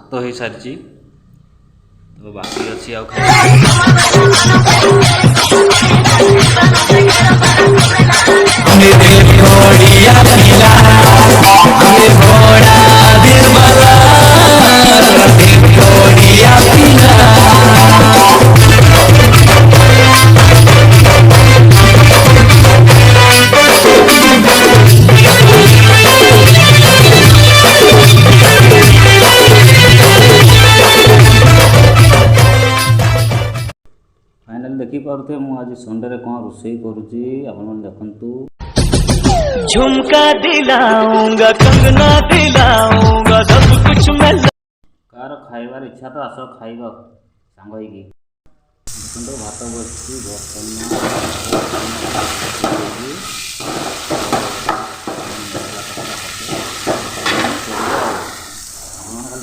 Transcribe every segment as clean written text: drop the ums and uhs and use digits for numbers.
भात हो सारी तो बाकी अच्छी आउ फाइनाल देखी पारे मुझे आज संडे रे कौन रोषे करुँची आपण देखु झुमका दिलाऊंगा कंगना दिलाऊंगा सब कुछ मैं कार खाइबार इच्छा तो आस खाइब सांग होगी भात बसी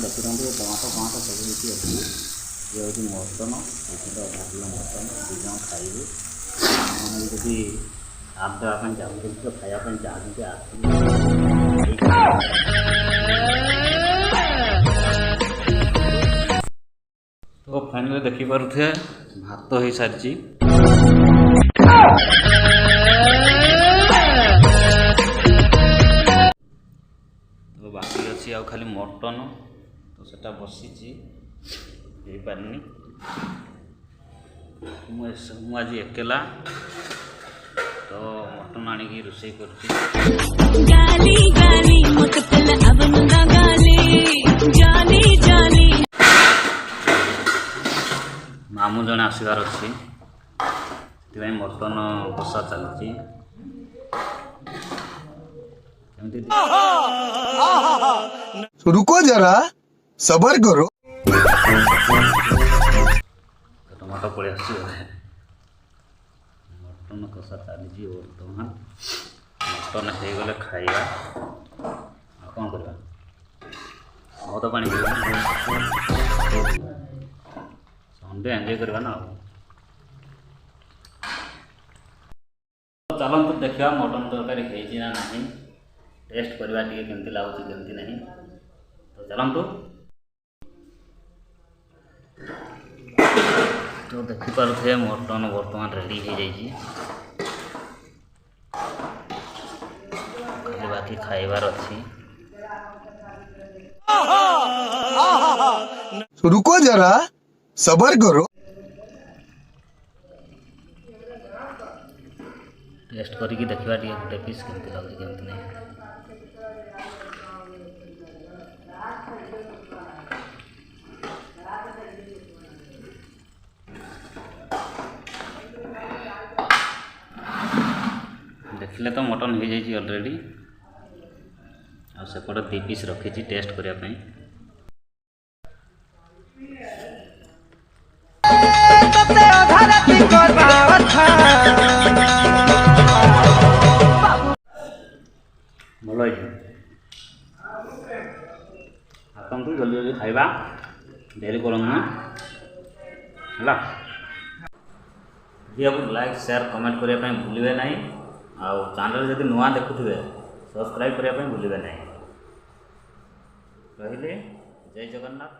देखी टमाटो टमाटो सब किसी अच्छी ये हूँ मटन भाजला मटन दुज खाइबे जी आप देवाई चाहते तो खायापी चाहते तो फाइनल देखी पारे भात हो सारी तो बाकी अच्छी आउ खाली मटन तो सेटा बसी हो पारनी मु आज एकेला तो मटन आनिकी रोषे मामू जन आसबार अच्छी मटन कषा चलती रुको जरा सबर करो टमाटो पड़े मटन कषा चली बर्तमान मटन हो गले खाइबा कौन करवा बहुत पानी संडे एंजॉय करवा ना चलते देखा मटन तरकारी ना नहीं टेस्ट करवा केमती लगुच केमती नहीं तो चलतु तो देखिपे मटन बर्तमान रेडी हो जाइए खाली बाकी खाइबार अच्छी रुको जरा सबर करो टेस्ट करके देखा गोटे पीस केमती लगुच केमती नहीं देखिले तो मटन हो जाइए ऑलरेडी आ सेपटे 2 पीस रखी टेस्ट करने भल आसतु जल्दी जल्दी खाइबा डेरी करूँ है वीडियो को लाइक शेयर कमेंट करने भूलिए नहीं आउ चैनल जदि नुआ देखुए सब्सक्राइब करने भूलिए नहीं रहिले जय जगन्नाथ।